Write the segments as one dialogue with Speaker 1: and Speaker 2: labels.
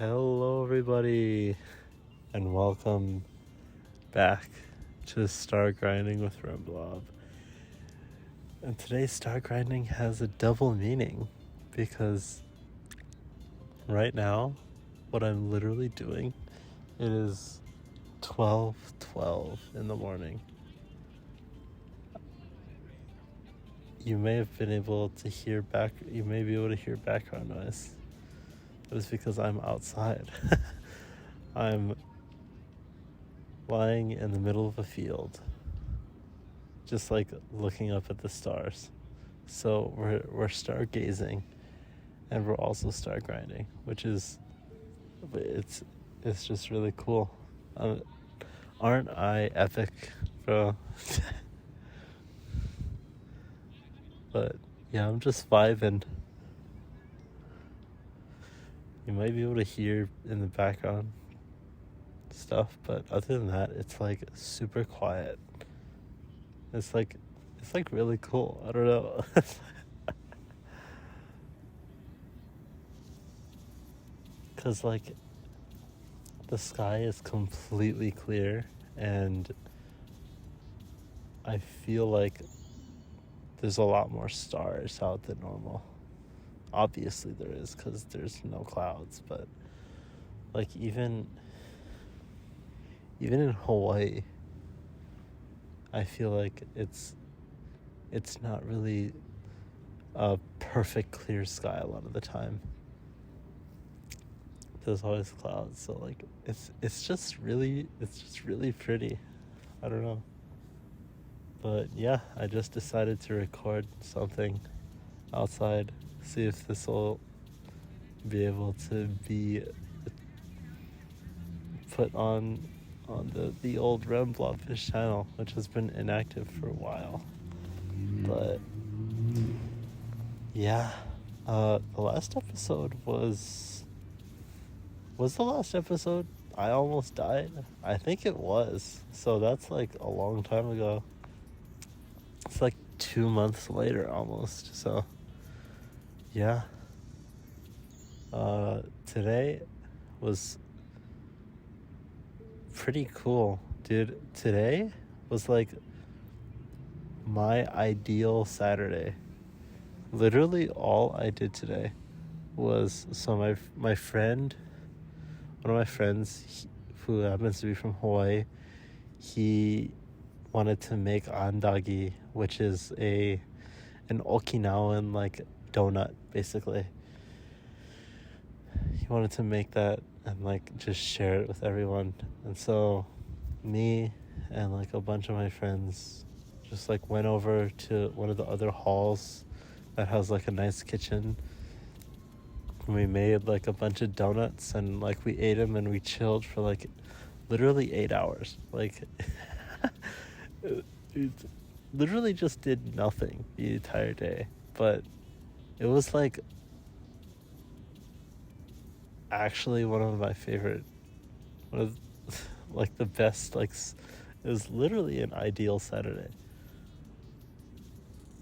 Speaker 1: Hello, everybody, and welcome back to Stargrinding with Remblob. And today's Stargrinding has a double meaning because right now, what I'm literally doing, it is 12:12 in the morning. You may have been able to hear you may be able to hear background noise. It was because I'm outside. I'm lying in the middle of a field, just like looking up at the stars. So we're stargazing, and we're also stargrinding, which is it's just really cool. Aren't I epic, bro? But yeah, I'm just vibing. You might be able to hear in the background stuff, but other than that, it's like super quiet. It's like really cool. I don't know. Cause like the sky is completely clear, and I feel like there's a lot more stars out than normal. Obviously there is, because there's no clouds, but like even in Hawaii, I feel like it's not really a perfect clear sky a lot of the time. There's always clouds, so like it's just really pretty. I don't know. But yeah, I just decided to record something outside, see if this will be able to be put on the old Remblob fish channel, which has been inactive for a while. But yeah, the last episode was the last episode I almost died? I think it was. So that's like a long time ago. It's like 2 months later almost. So yeah. Today was pretty cool, dude. Today was like my ideal Saturday. Literally all I did today was, so my friend, one of my friends, who happens to be from Hawaii, he wanted to make andagi, which is an Okinawan like donut, basically. He wanted to make that and like just share it with everyone. And so me and like a bunch of my friends just like went over to one of the other halls that has like a nice kitchen, and we made like a bunch of donuts, and like we ate them, and we chilled for like literally 8 hours. Like it literally just did nothing the entire day, but it was like actually one of my favorite, one of like the best, like it was literally an ideal Saturday.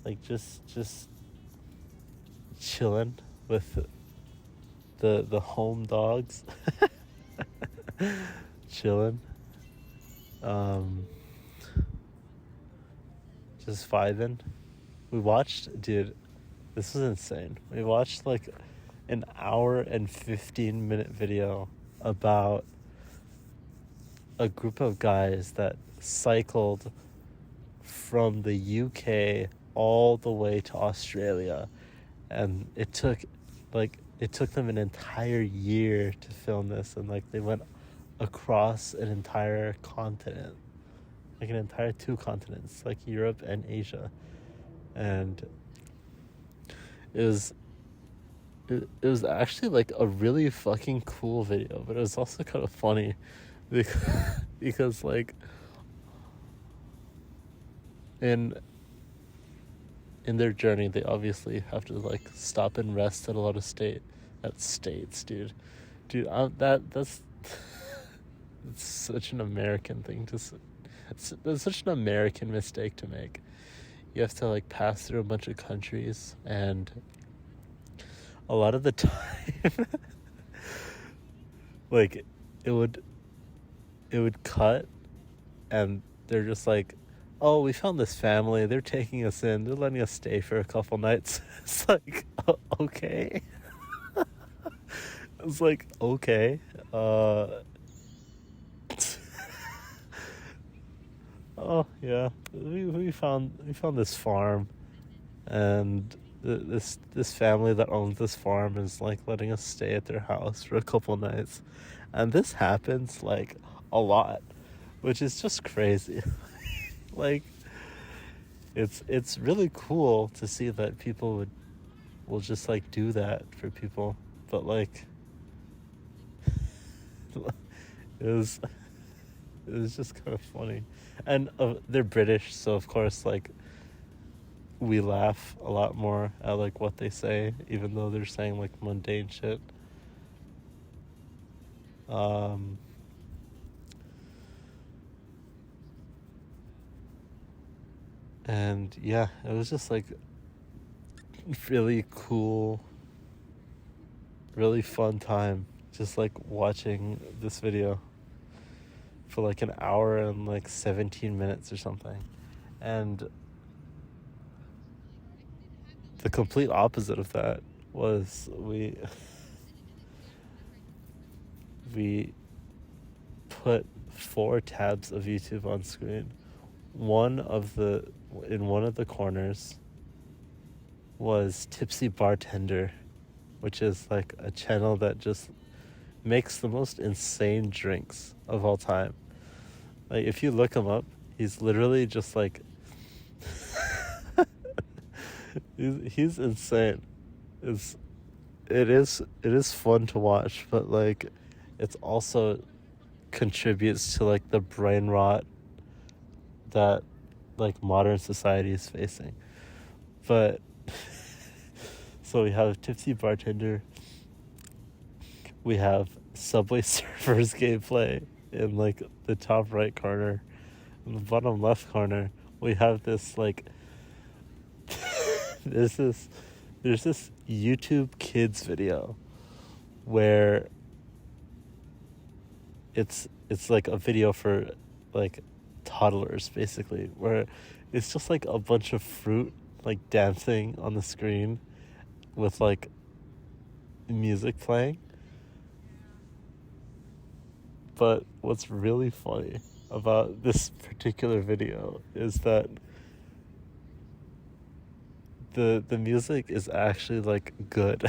Speaker 1: Like just chilling with the home dogs. Chilling, just vibing. We watched, dude, this was insane. We watched like an hour and 15-minute video about a group of guys that cycled from the UK all the way to Australia, and it took them an entire year to film this, and like they went across an entire continent, like an entire 2 continents, like Europe and Asia. And it was actually like a really fucking cool video, but it was also kind of funny because like in their journey, they obviously have to like stop and rest at a lot of states, dude. That's it's such an American thing to that's such an American mistake to make. You have to like pass through a bunch of countries, and a lot of the time Like, it would cut, and they're just like, oh, we found this family, they're taking us in, they're letting us stay for a couple nights. It's like, oh, okay. It's like, okay. Oh yeah, we found this farm, and this family that owns this farm is like letting us stay at their house for a couple nights, and this happens like a lot, which is just crazy. Like, it's really cool to see that people will just like do that for people, but like it was just kind of funny, and they're British, so of course like we laugh a lot more at like what they say, even though they're saying like mundane shit. Um, and yeah, it was just like really cool, really fun time, just like watching this video for like an hour and like 17 minutes or something. And the complete opposite of that was we put 4 tabs of YouTube on screen. In one of the corners was Tipsy Bartender, which is like a channel that just makes the most insane drinks of all time. Like, if you look him up, he's literally just like he's insane. It is fun to watch, but like it's also contributes to like the brain rot that like modern society is facing. But so we have Tipsy Bartender, we have Subway Surfers gameplay in like the top right corner. In the bottom left corner, we have this like there's this YouTube Kids video where it's like a video for like toddlers, basically, where it's just like a bunch of fruit like dancing on the screen with like music playing. But what's really funny about this particular video is that the music is actually like good.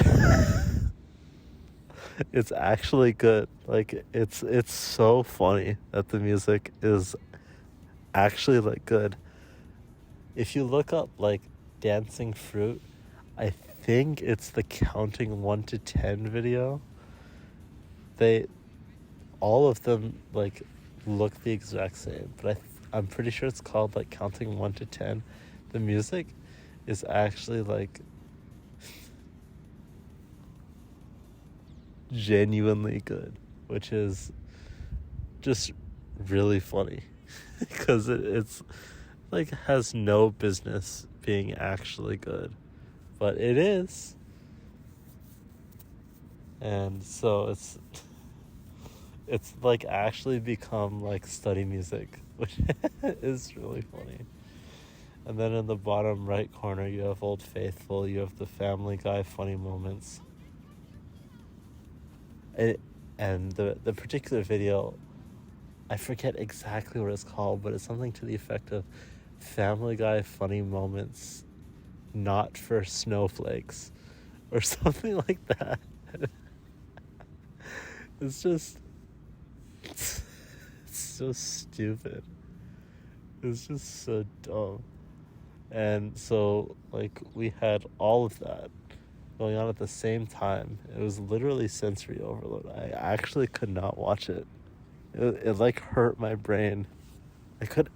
Speaker 1: It's actually good. Like, it's so funny that the music is actually like good. If you look up like dancing fruit, I think it's the counting 1 to 10 video. They all of them like look the exact same, but I'm pretty sure it's called like counting 1 to 10. The music is actually like genuinely good, which is just really funny because it's like has no business being actually good, but it is. And so it's like actually become like study music, which is really funny. And then in the bottom right corner, you have Old Faithful, you have the Family Guy funny moments. And the particular video, I forget exactly what it's called, but it's something to the effect of Family Guy funny moments not for snowflakes, or something like that. It's just it's so stupid. It's just so dumb. And so like we had all of that going on at the same time. It was literally sensory overload. I actually could not watch it. It like hurt my brain. I could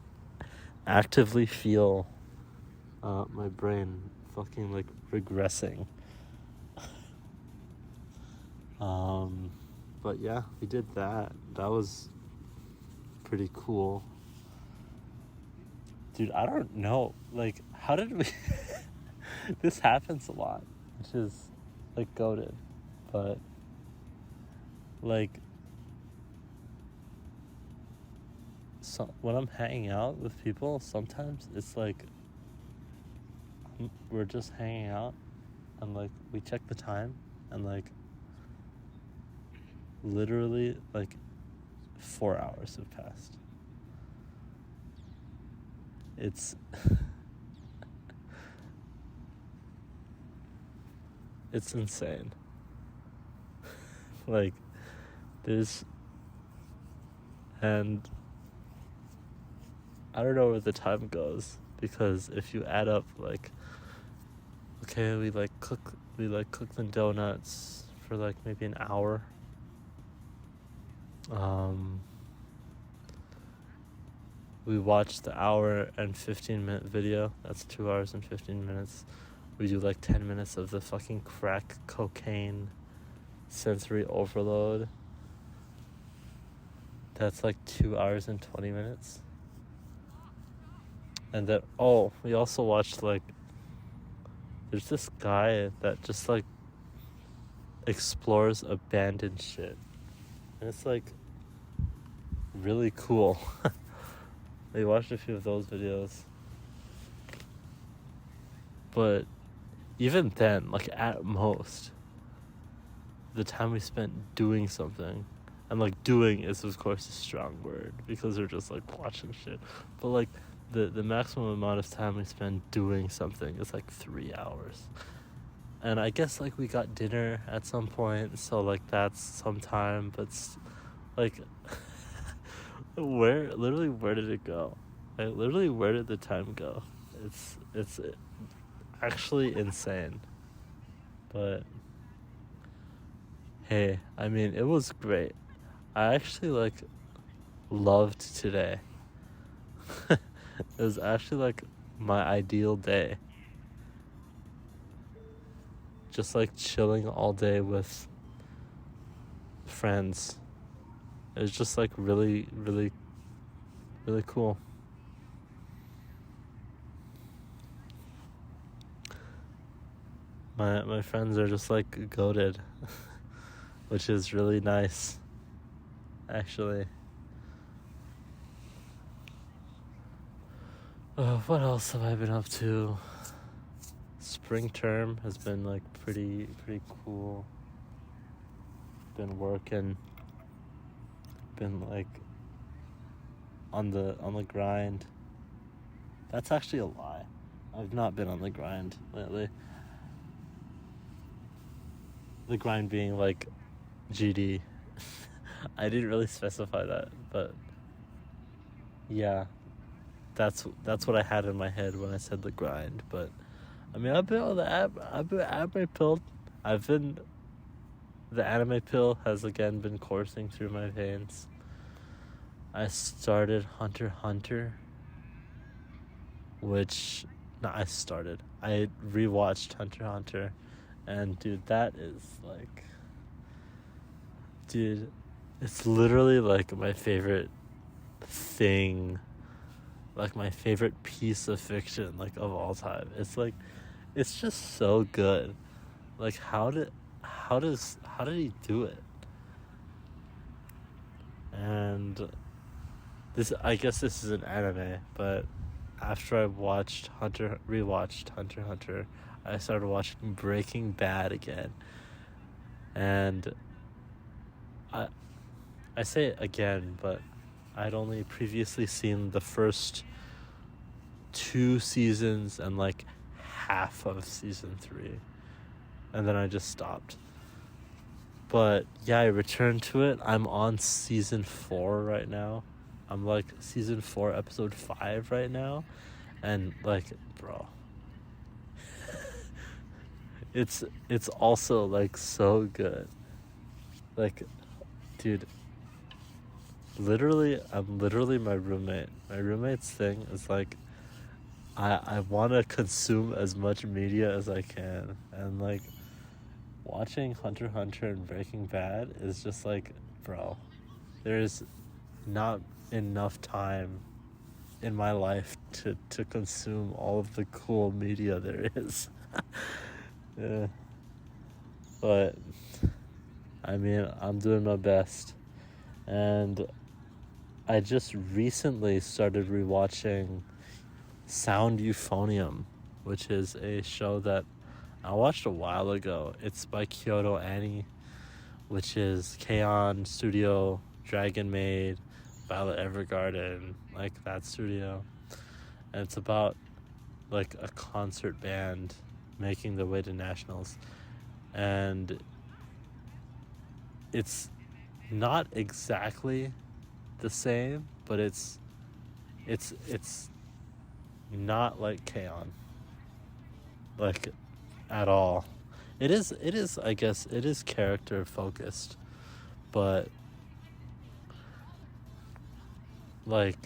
Speaker 1: actively feel my brain fucking like regressing. But yeah, we did that. That was pretty cool. Dude, I don't know. Like, how did we... This happens a lot, which is, like, goated. But, like, when I'm hanging out with people, sometimes it's like we're just hanging out and like we check the time and like literally like 4 hours have passed. It's it's insane. Like there's, and I don't know where the time goes, because if you add up like, okay, we cook the donuts for like maybe an hour. We watched the hour and 15-minute video. That's 2 hours and 15 minutes. We do like 10 minutes of the fucking crack cocaine sensory overload. That's like 2 hours and 20 minutes. And then, we also watched like, there's this guy that just like explores abandoned shit. And it's like really cool. We watched a few of those videos. But even then, like at most, the time we spent doing something, and like doing is of course a strong word because we're just like watching shit, but like the maximum amount of time we spend doing something is like 3 hours. And I guess like we got dinner at some point, so like that's some time, but like where did it go? Like literally where did the time go? It's actually insane. But hey, I mean, it was great. I actually like loved today. It was actually like my ideal day. Just like chilling all day with friends. It was just like really, really, really cool. My friends are just like goated, which is really nice, actually. What else have I been up to? Spring term has been like pretty cool. Been working. Been like on the grind. That's actually a lie. I've not been on the grind lately. The grind being like GD. I didn't really specify that, but yeah, that's what I had in my head when I said the grind. But I mean, I've been on the anime pill. The anime pill has again been coursing through my veins. I started Hunter x Hunter, I rewatched Hunter x Hunter, and dude, that is like, it's literally like my favorite thing, like my favorite piece of fiction, like of all time. It's like, it's just so good. Like how did he do it? And I guess this is an anime, but after I rewatched Hunter x Hunter, I started watching Breaking Bad again. And I say it again, but I'd only previously seen the first 2 seasons and like half of season 3. And then I just stopped. But yeah, I returned to it. I'm on season 4 right now. I'm like season 4, episode 5 right now. And like, bro, it's also like so good. Like, dude, I'm literally my roommate. My roommate's thing is like, I want to consume as much media as I can. And like, watching Hunter x Hunter and Breaking Bad is just like, bro, there's not enough time in my life to consume all of the cool media there is. Yeah. But I mean, I'm doing my best, and I just recently started rewatching Sound Euphonium, which is a show that I watched a while ago. It's by Kyoto Annie, which is K-On! Studio, Dragon Maid, Violet Evergarden, like that studio. And it's about like a concert band making their way to nationals. And it's not exactly the same, but it's not like K-On! Like at all. It is I guess it is character focused, but like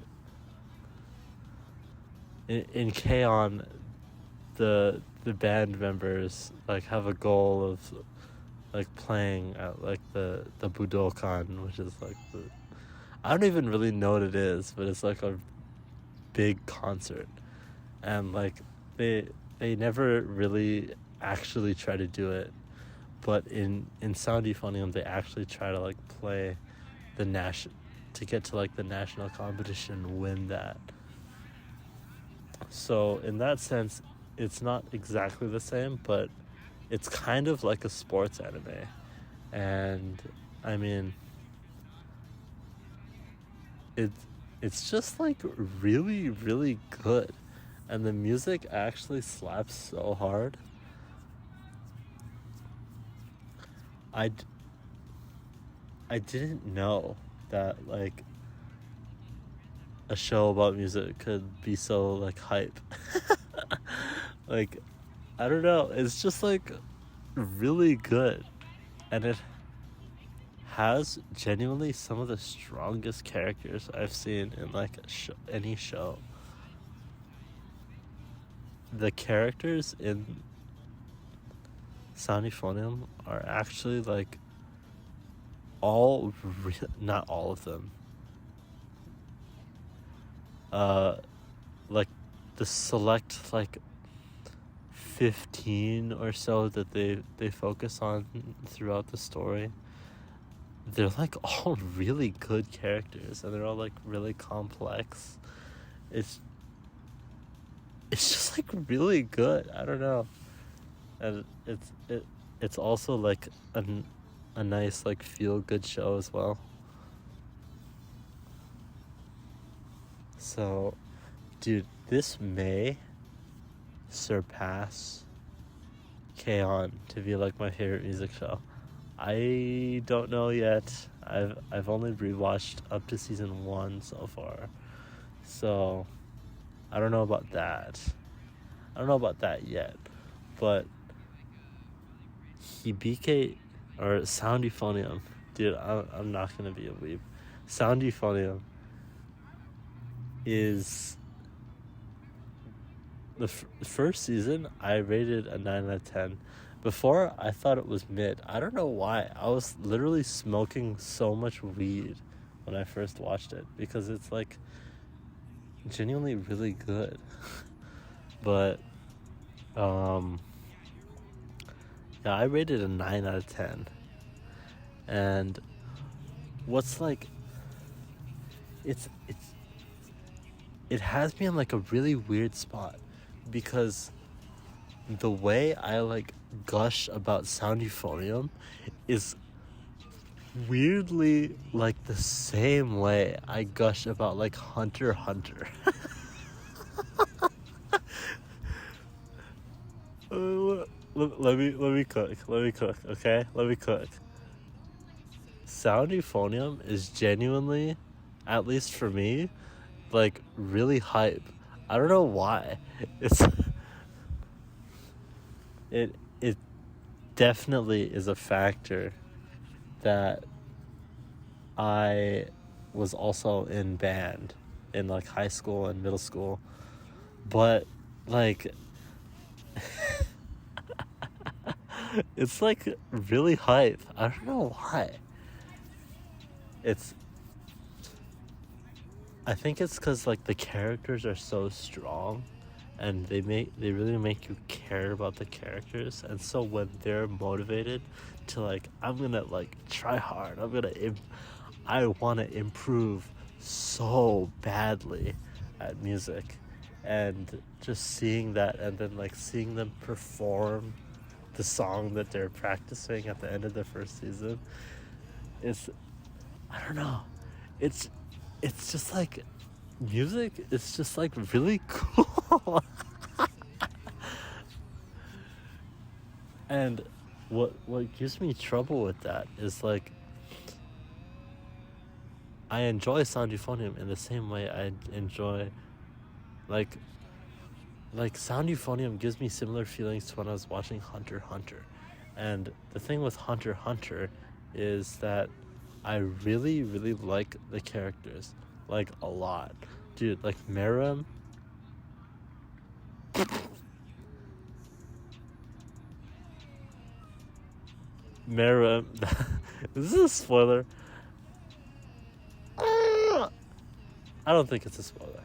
Speaker 1: in K-On! the band members like have a goal of like playing at like the Budokan, which is like the, I don't even really know what it is, but it's like a big concert, and like they never really actually try to do it, but in Sound Euphonium they actually try to like play the to get to like the national competition, win that. So in that sense it's not exactly the same, but it's kind of like a sports anime. And I mean, it's just like really really good, and the music actually slaps so hard. I didn't know that like a show about music could be so like hype. Like, I don't know, it's just like really good, and it has genuinely some of the strongest characters I've seen in like any show. The characters in Sound Euphonium are actually like not all of them. Like the select like 15 or so that they focus on throughout the story, they're like all really good characters, and they're all like really complex. It's just like really good. I don't know, and it's also like a nice like feel good show as well. So, dude, this may surpass K-On! To be like my favorite music show. I don't know yet. I've only rewatched up to season 1 so far, so I don't know about that. I don't know about that yet, but Hibike or Sound Euphonium, dude, I'm not gonna be a weeb. Sound Euphonium is the first season. I rated a 9 out of 10. Before, I thought it was mid. I don't know why. I was literally smoking so much weed when I first watched it, because it's like genuinely really good. But yeah, I rated a 9 out of 10. And what's like, it has me in like a really weird spot, because the way I like gush about Sound Euphonium is weirdly like the same way I gush about like Hunter x Hunter. Let me cook, okay? Let me cook. Sound Euphonium is genuinely, at least for me, like really hype. I don't know why. It's it definitely is a factor that I was also in band in like high school and middle school, but like it's like really hype. I don't know why. I think it's because like the characters are so strong, and they really make you care about the characters, and so when they're motivated to like, I'm gonna like try hard, I want to improve so badly at music, and just seeing that, and then like seeing them perform the song that they're practicing at the end of the first season, is, I don't know, it's just like, music is just like really cool. And what gives me trouble with that is like, I enjoy sound euphonium in the same way I enjoy like sound euphonium gives me similar feelings to when I was watching Hunter x Hunter. And the thing with Hunter x Hunter is that I really, really like the characters, like, a lot. Dude, like Meruem. Meruem. Is this a spoiler? I don't think it's a spoiler.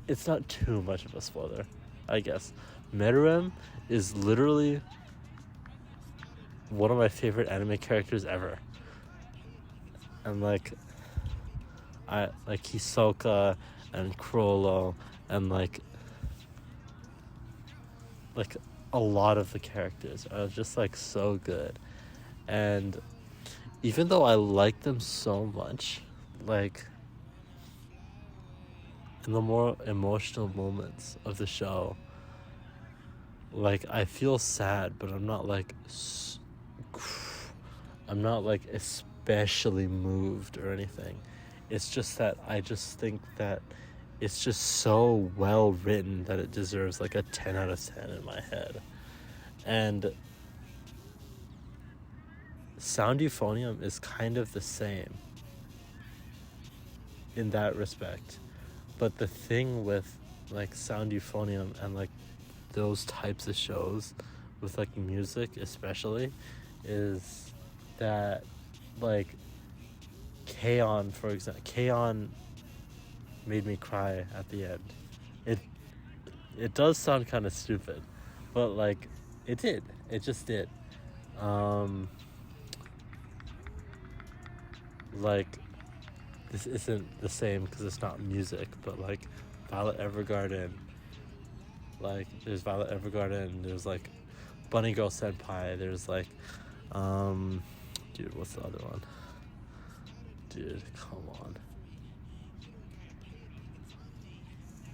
Speaker 1: It's not too much of a spoiler, I guess. Meruem is literally one of my favorite anime characters ever. And like, I like Hisoka and Chrollo and like a lot of the characters are just like so good. And even though I like them so much, like, in the more emotional moments of the show, like, I feel sad, but I'm not like especially moved or anything. It's just that I just think that it's just so well written that it deserves like a 10 out of 10 in my head. And sound euphonium is kind of the same in that respect. But the thing with like sound euphonium and like those types of shows with like music especially is that, like, K-On! For example, K-On! Made me cry at the end. It does sound kind of stupid, but like, it just did. Like, this isn't the same because it's not music, but like Violet Evergarden, like there's Violet Evergarden, there's like Bunny Girl Senpai, there's like dude, what's the other one? Dude, come on.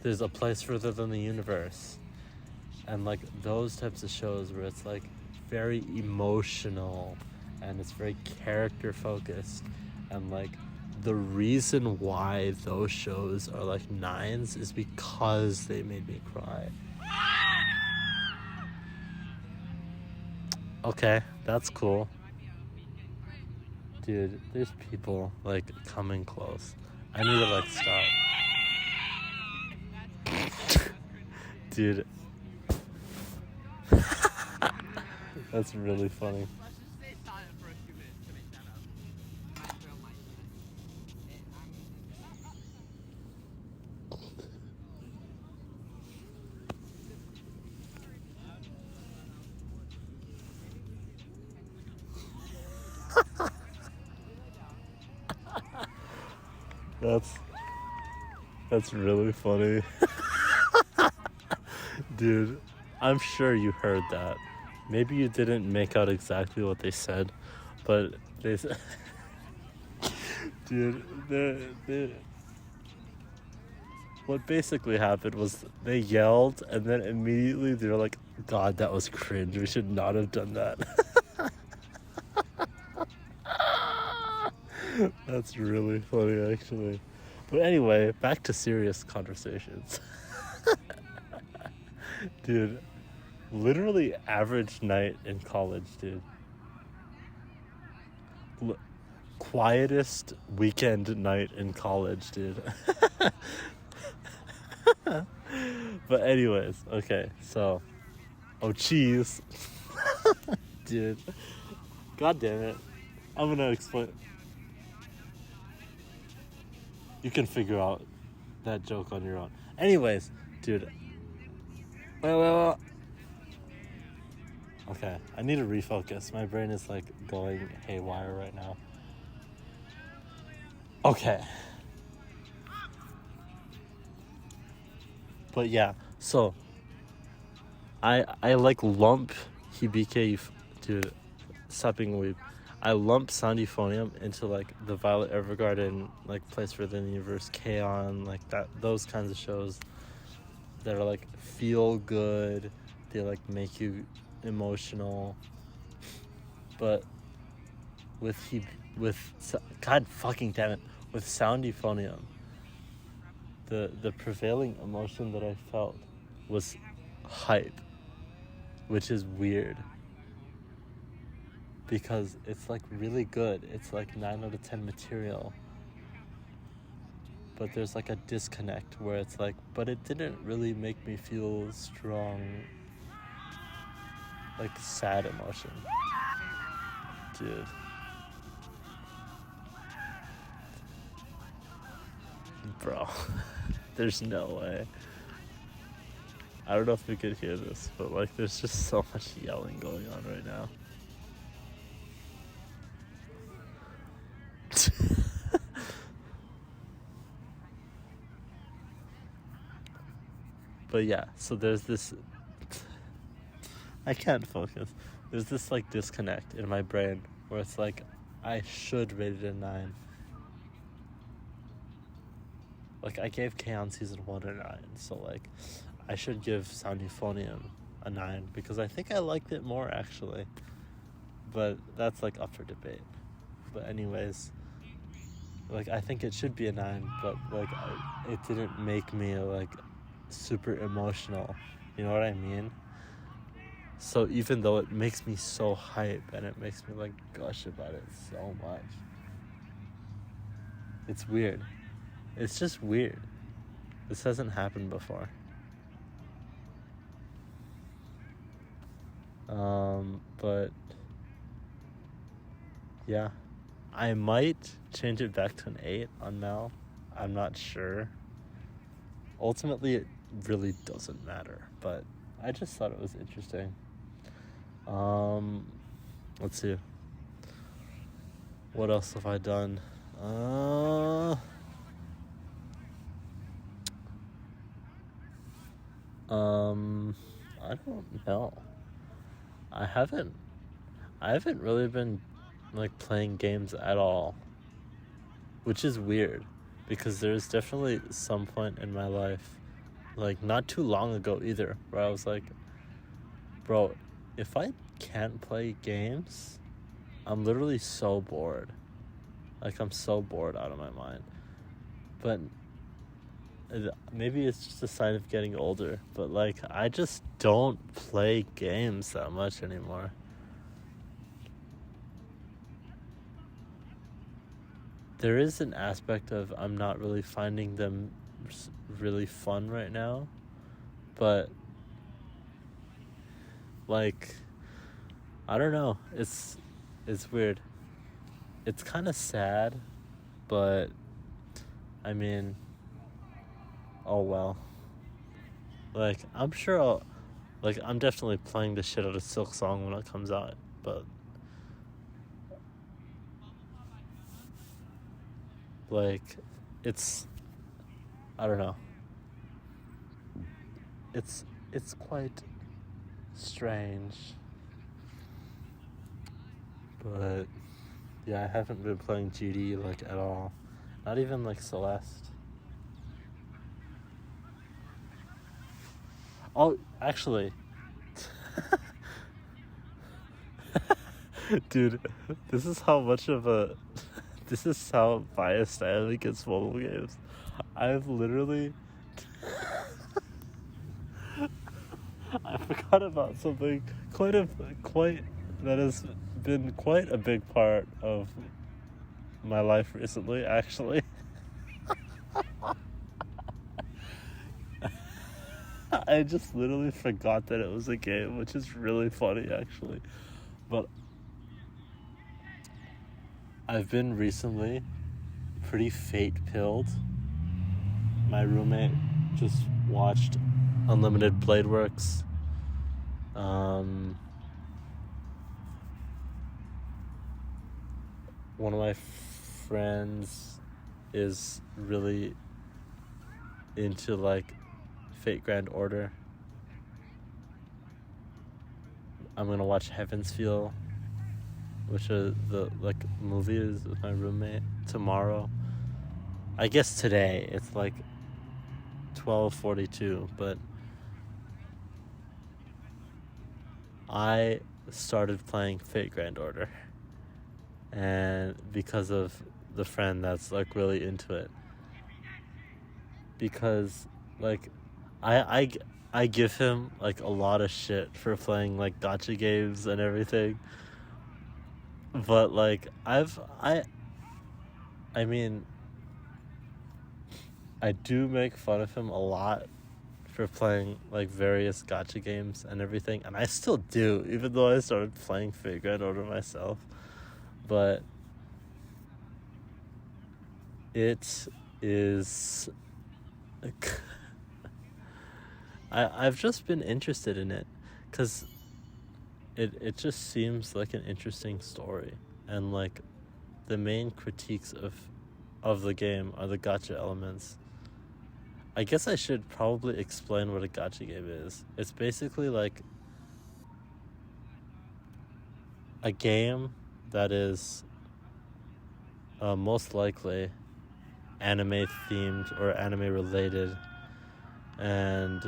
Speaker 1: There's A Place Further Than the Universe. And like those types of shows where it's like very emotional and it's very character focused, and like the reason why those shows are like 9s is because they made me cry. Okay, that's cool. Dude, there's people like coming close. I need to like stop. Dude. That's really funny. That's really funny. Dude, I'm sure you heard that. Maybe you didn't make out exactly what they said, but they said... Dude, what basically happened was they yelled, and then immediately they were like, God, that was cringe. We should not have done that. That's really funny, actually. But anyway, back to serious conversations. Dude, literally average night in college, dude. Quietest weekend night in college, dude. But anyways, okay, so... Oh, cheese. Dude. God damn it. I'm gonna explain... You can figure out that joke on your own. Anyways, dude. Wait. Okay, I need to refocus. My brain is like going haywire right now. Okay. But yeah, so I like lump Hibike, dude, stop being weeb. I lump Sound Euphonium into like the Violet Evergarden, like Place Within the Universe, K-On, like that, those kinds of shows that are like feel good, they like make you emotional. But with God fucking damn it, with Sound Euphonium, the prevailing emotion that I felt was hype, which is weird because it's like really good. It's like 9 out of 10 material, but there's like a disconnect where it's like, but it didn't really make me feel strong, like sad emotion, dude. Bro, there's no way. I don't know if we could hear this, but like there's just so much yelling going on right now. But yeah, so there's this, I can't focus. There's this like disconnect in my brain where it's like I should rate it a 9. Like I gave K-On! Season 1 a 9, so like I should give Sound Euphonium a 9 because I think I liked it more actually. But that's like up for debate. But anyways, like I think it should be a 9, but like it didn't make me like super emotional. You know what I mean? So even though it makes me so hype and it makes me like gush about it so much, it's weird. It's just weird. This hasn't happened before. But yeah, I might change it back to an 8 on Mel. I'm not sure. Ultimately, it really doesn't matter, but I just thought it was interesting. Let's see. What else have I done? I don't know. I haven't really been like playing games at all, which is weird because there's definitely some point in my life, like not too long ago either, where I was like, bro, if I can't play games, I'm literally so bored. Like I'm so bored out of my mind. But maybe it's just a sign of getting older, but like I just don't play games that much anymore. There is an aspect of I'm not really finding them really fun right now, but like I don't know, it's weird. It's kind of sad, but I mean, oh well. Like I'm sure I'm definitely playing the shit out of Silk Song when it comes out, but like it's, I don't know, it's quite strange, but yeah, I haven't been playing GD like at all, not even like Celeste. Oh, actually, dude, this is how biased I am against mobile games. I've literally I forgot about something quite that has been quite a big part of my life recently, actually. I just literally forgot that it was a game, which is really funny, actually. But I've been recently pretty fate-pilled. My roommate just watched Unlimited Blade Works. One of my friends is really into like Fate Grand Order. I'm gonna watch Heaven's Feel, which is the like movies with my roommate tomorrow. I guess today it's like 12:42, but I started playing Fate Grand Order, and because of the friend that's like really into it, because like I give him like a lot of shit for playing like gacha games and everything, but like I mean I do make fun of him a lot for playing like various gacha games and everything, and I still do, even though I started playing Fate Grand Order myself. But it is I've just been interested in it because it just seems like an interesting story, and like the main critiques of the game are the gacha elements. I guess I should probably explain what a gacha game is. It's basically like a game that is most likely anime themed or anime related, and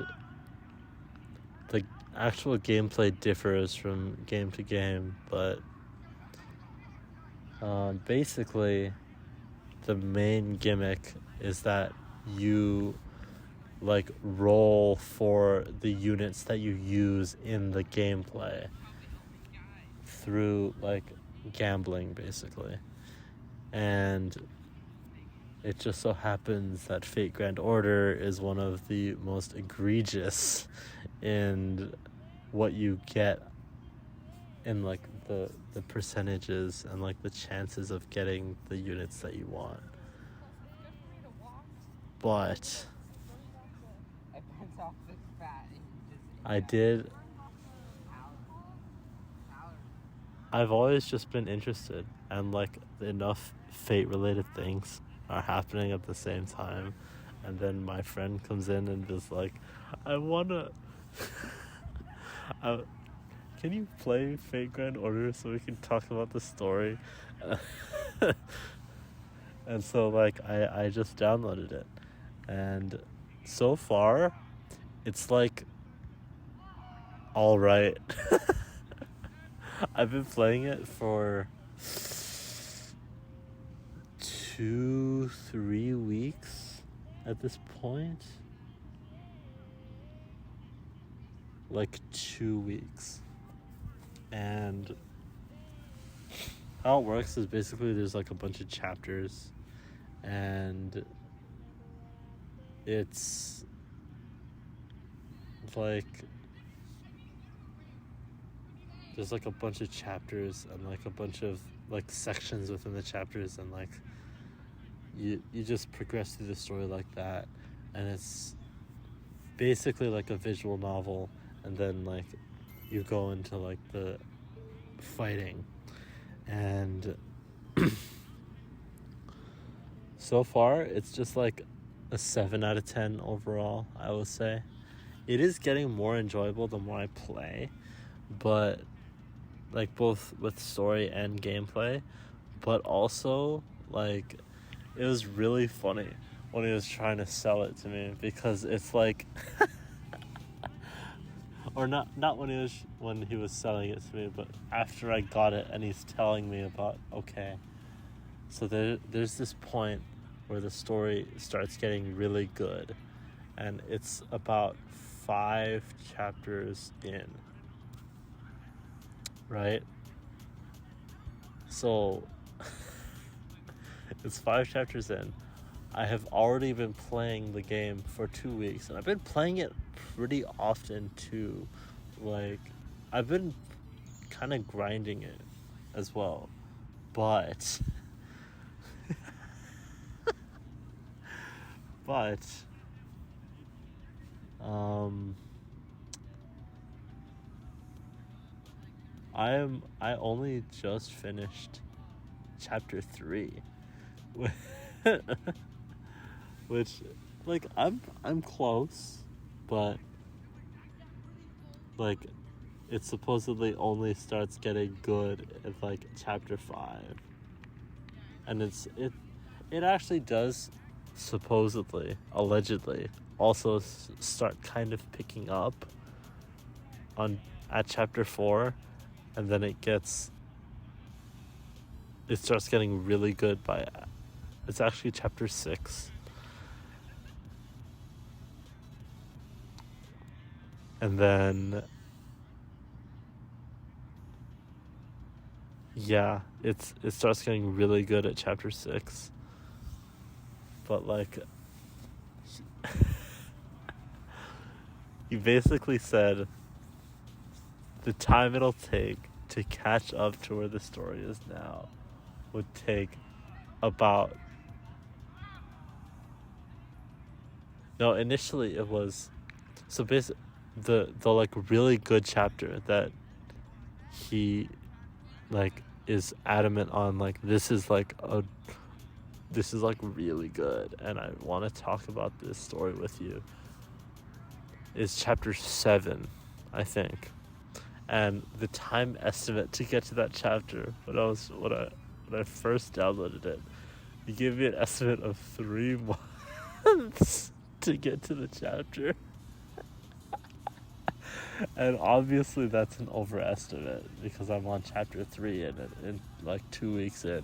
Speaker 1: the actual gameplay differs from game to game, but basically the main gimmick is that you like roll for the units that you use in the gameplay through like gambling, basically. And it just so happens that Fate Grand Order is one of the most egregious in what you get in like the percentages and like the chances of getting the units that you want. But I've always just been interested, and like enough Fate related things are happening at the same time, and then my friend comes in and is like, I wanna can you play Fate Grand Order so we can talk about the story? And so like I just downloaded it, and so far it's like all right. I've been playing it for 2-3 weeks at this point. Like 2 weeks. And how it works is basically there's like a bunch of chapters, and it's like there's like a bunch of chapters and like a bunch of like sections within the chapters, and like you just progress through the story like that, and it's basically like a visual novel, and then like you go into like the fighting, and so far it's just like a 7 out of 10 overall, I would say. It is getting more enjoyable the more I play, but like both with story and gameplay, but also like it was really funny when he was trying to sell it to me, because it's like or not when he was selling it to me, but after I got it and he's telling me about, okay, so there's this point where the story starts getting really good, and it's about 5 chapters in, right? So it's 5 chapters in. I have already been playing the game for 2 weeks, and I've been playing it pretty often too. Like, I've been kind of grinding it as well, but I only just finished chapter 3. Which, like, I'm close, but like, it supposedly only starts getting good at like chapter 5, and it actually does supposedly, allegedly, also start kind of picking up on at chapter 4, and then it starts getting really good by it's actually chapter 6. And then yeah, it starts getting really good at chapter 6. But like he basically said the time it'll take to catch up to where the story is now would take about no, initially it was so basically the like really good chapter that he like is adamant on, like this is like really good and I want to talk about this story with you, is chapter 7, I think. And the time estimate to get to that chapter when I first downloaded it, he gave me an estimate of 3 months to get to the chapter. And obviously that's an overestimate because I'm on chapter 3 in like 2 weeks in.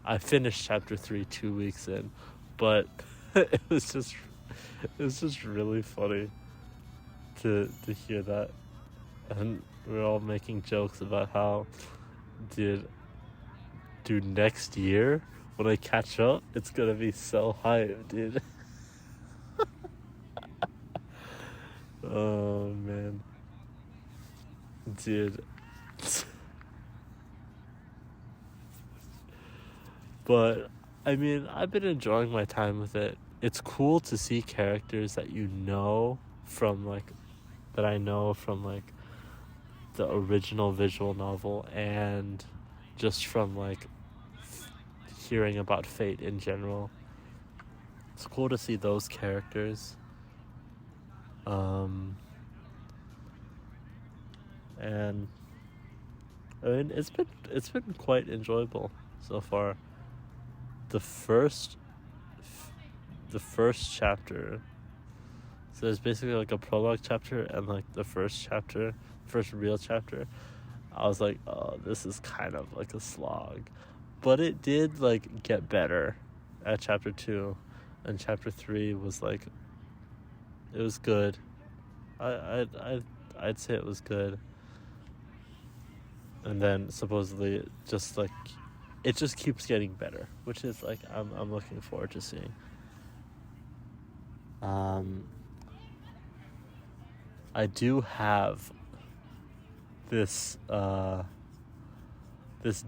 Speaker 1: I finished chapter 3 2 weeks in, but it was just really funny to hear that. And we're all making jokes about how, dude, next year when I catch up, it's gonna be so hype, dude. Oh man, dude. But I mean, I've been enjoying my time with it. It's cool to see characters that from like that I know from like the original visual novel and just from like hearing about Fate in general. It's cool to see those characters. And I mean, it's been quite enjoyable so far. The first chapter, so there's basically like a prologue chapter and like the first real chapter. I was like, oh, this is kind of like a slog, but it did like get better at chapter 2, and chapter 3 was like, it was good. I'd say it was good. And then supposedly it just keeps getting better, which is like I'm looking forward to seeing. I do have this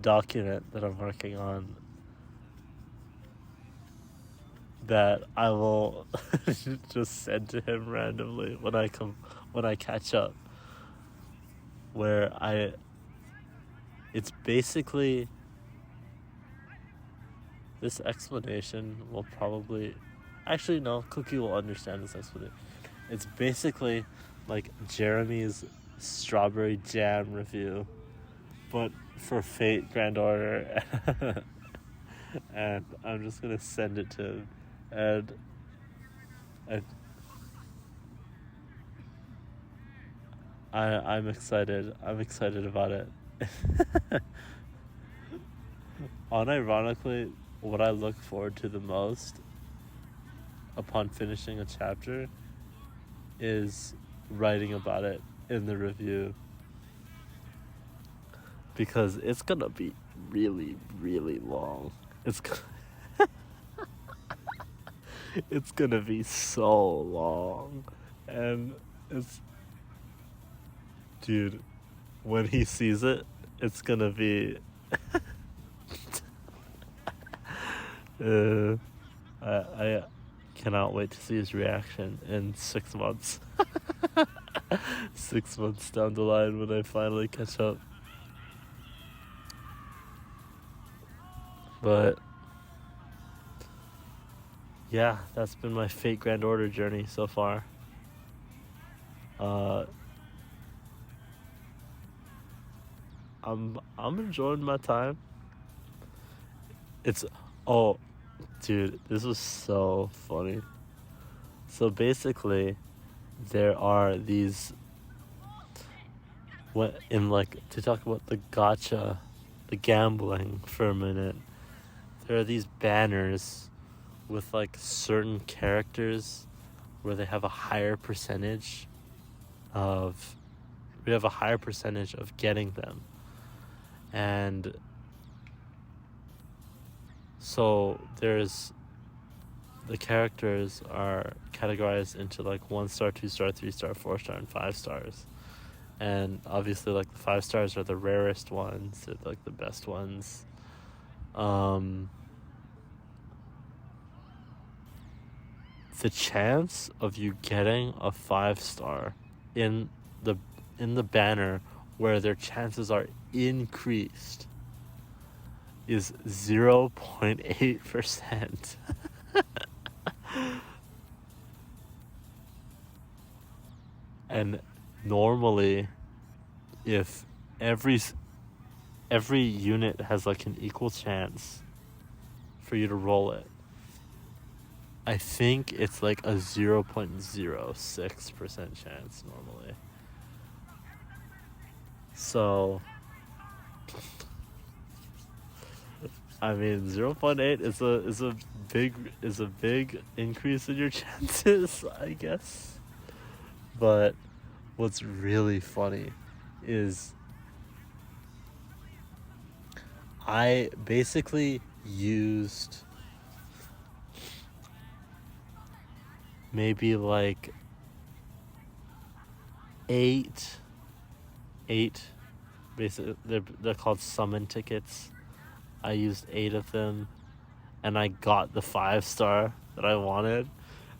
Speaker 1: document that I'm working on that I will just send to him randomly when I catch up, where it's basically, this explanation will probably, actually no, Cookie will understand this explanation. It's basically like Jeremy's strawberry jam review, but for Fate Grand Order. And I'm just gonna send it to him, and I'm excited about it. Unironically, what I look forward to the most upon finishing a chapter is writing about it in the review, because it's gonna be really, really long. It's gonna be so long, and dude, when he sees it, it's gonna be I cannot wait to see his reaction in 6 months. 6 months down the line when I finally catch up. But yeah, that's been my Fate Grand Order journey so far. Uh, I'm enjoying my time. It's oh, dude, this was so funny. So basically, there are these what in like to talk about the gotcha, the gambling for a minute. There are these banners with like certain characters where they have a higher percentage of we have a higher percentage of getting them. And so there's the characters are categorized into like 1 star, 2 star, 3 star, 4 star, and 5 stars. And obviously like the 5 stars are the rarest ones, they're like the best ones. The chance of you getting a 5 star in the banner where their chances are increased is 0.8%. And normally if every unit has like an equal chance for you to roll it, I think it's like a 0.06% chance normally. So I mean 0.8 is a big increase in your chances, I guess. But what's really funny is I basically used maybe like eight basically they're called summon tickets. I used 8 of them and I got the 5 star that I wanted.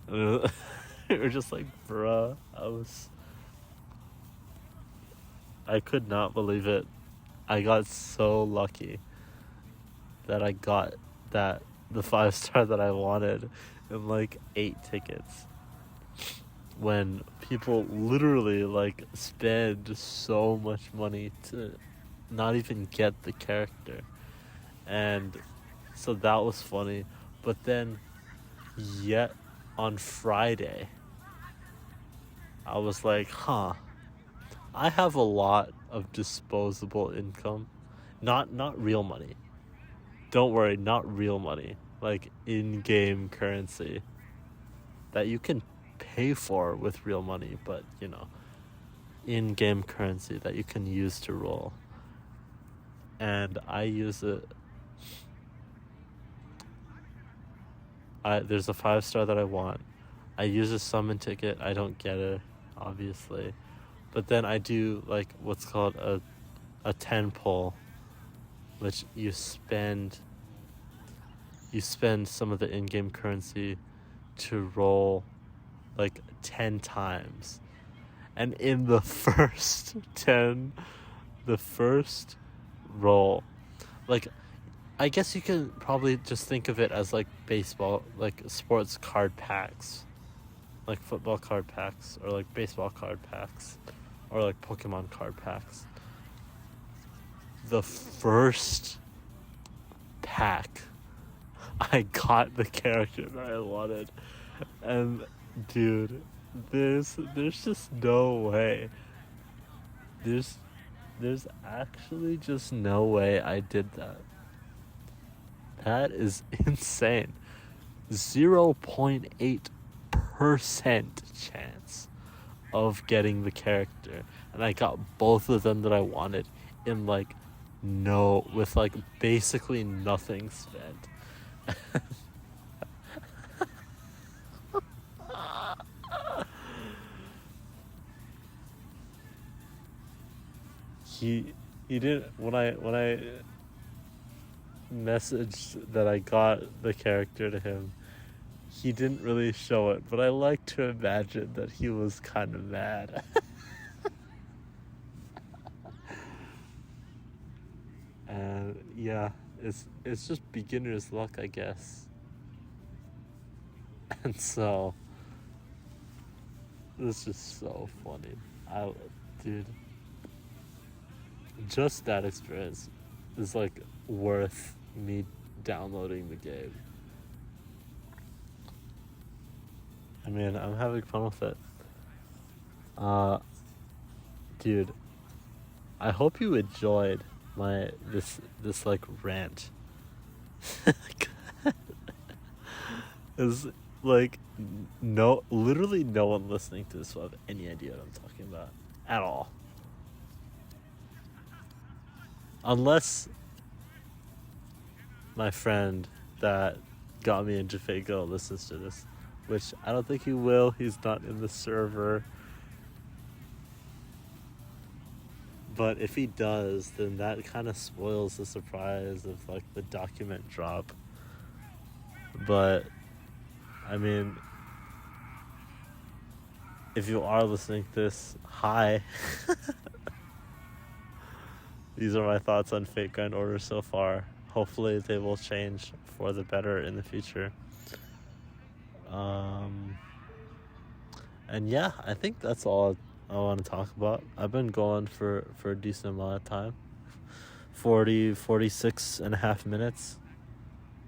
Speaker 1: And it was just like, bruh, I could not believe it. I got so lucky that I got the 5 star that I wanted in like 8 tickets. When people literally like spend so much money to not even get the character. And so that was funny. But then yet on Friday I was like, I have a lot of disposable income. Not real money. Don't worry, not real money. Like in-game currency that you can pay for with real money, but you know, in-game currency that you can use to roll. And I use it. There's a 5 star that I want. I use a summon ticket. I don't get it, obviously. But then I do like what's called a 10 pull, which you spend some of the in-game currency to roll like 10 times. And in the first roll, like I guess you can probably just think of it as like baseball, like sports card packs, like football card packs, or like baseball card packs, or like Pokemon card packs. The first pack, I got the character that I wanted, and dude, there's just no way. There's actually just no way I did that. That is insane. 0.8% chance of getting the character, and I got both of them that I wanted in like with like basically nothing spent. he didn't when I messaged that I got the character to him, he didn't really show it, but I like to imagine that he was kind of mad. And yeah, it's just beginner's luck, I guess. And so it's just so funny. Dude, just that experience is like worth me downloading the game. I mean, I'm having fun with it. Dude, I hope you enjoyed this like rant. Is like literally no one listening to this will have any idea what I'm talking about at all. Unless my friend that got me into Fago listens to this, which I don't think he will. He's not in the server. But if he does, then that kind of spoils the surprise of like the document drop. But I mean, if you are listening to this, hi. These are my thoughts on Fate Grand Order so far. Hopefully they will change for the better in the future. And yeah, I think that's all I want to talk about. I've been going for a decent amount of time. 46 and a half minutes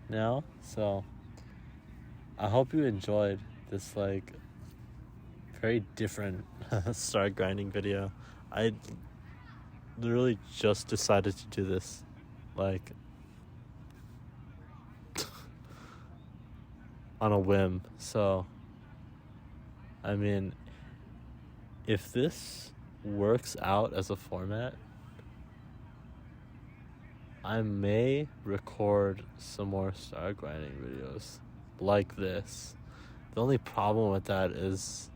Speaker 1: now. So I hope you enjoyed this like very different start grinding video. I literally just decided to do this like on a whim. So I mean, if this works out as a format, I may record some more star grinding videos like this. The only problem with that is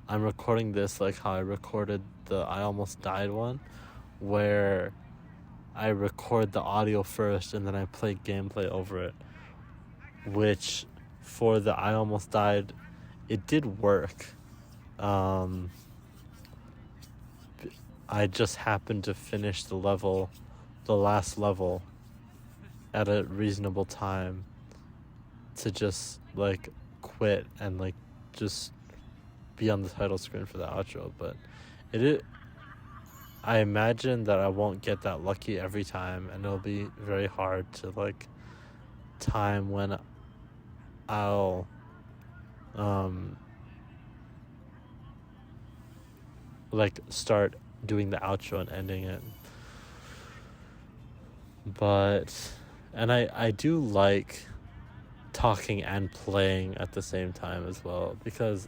Speaker 1: I'm recording this like how I recorded the I Almost Died one, where I record the audio first and then I play gameplay over it, which for the I Almost Died, it did work. I just happened to finish the last level at a reasonable time to just like quit and like just be on the title screen for the outro. But I imagine that I won't get that lucky every time, and it'll be very hard to like time when I'll like start doing the outro and ending it. But and I do like talking and playing at the same time as well, because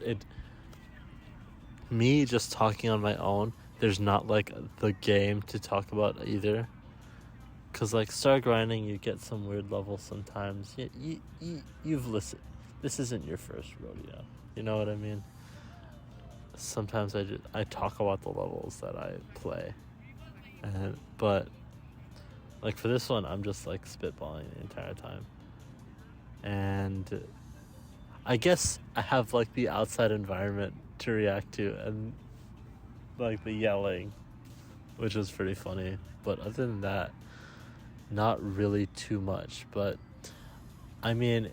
Speaker 1: me just talking on my own, there's not like the game to talk about either. Cause like star grinding, you get some weird levels sometimes. You've listened. This isn't your first rodeo. You know what I mean? Sometimes I talk about the levels that I play, but like for this one, I'm just like spitballing the entire time, and I guess I have like the outside environment to react to, and like the yelling, which is pretty funny. But other than that, not really too much. But I mean,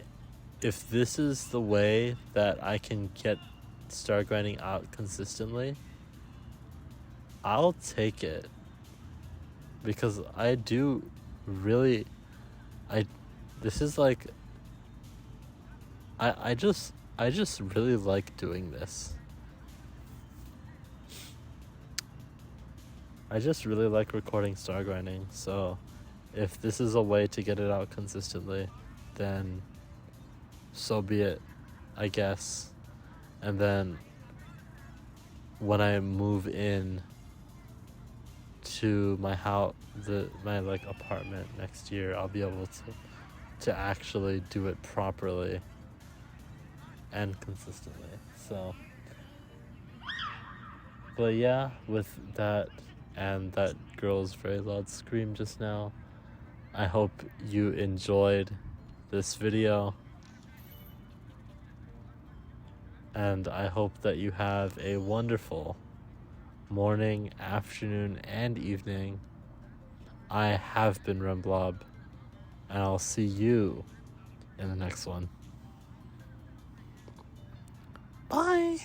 Speaker 1: if this is the way that I can get star grinding out consistently, I'll take it, because I do really this is like I just really like doing this. I just really like recording star grinding. So if this is a way to get it out consistently, then so be it, I guess. And then when I move in to my house, my like apartment next year, I'll be able to actually do it properly and consistently. So, but yeah, with that and that girl's very loud scream just now, I hope you enjoyed this video, and I hope that you have a wonderful morning, afternoon, and evening. I have been Remblob, and I'll see you in the next one. Bye.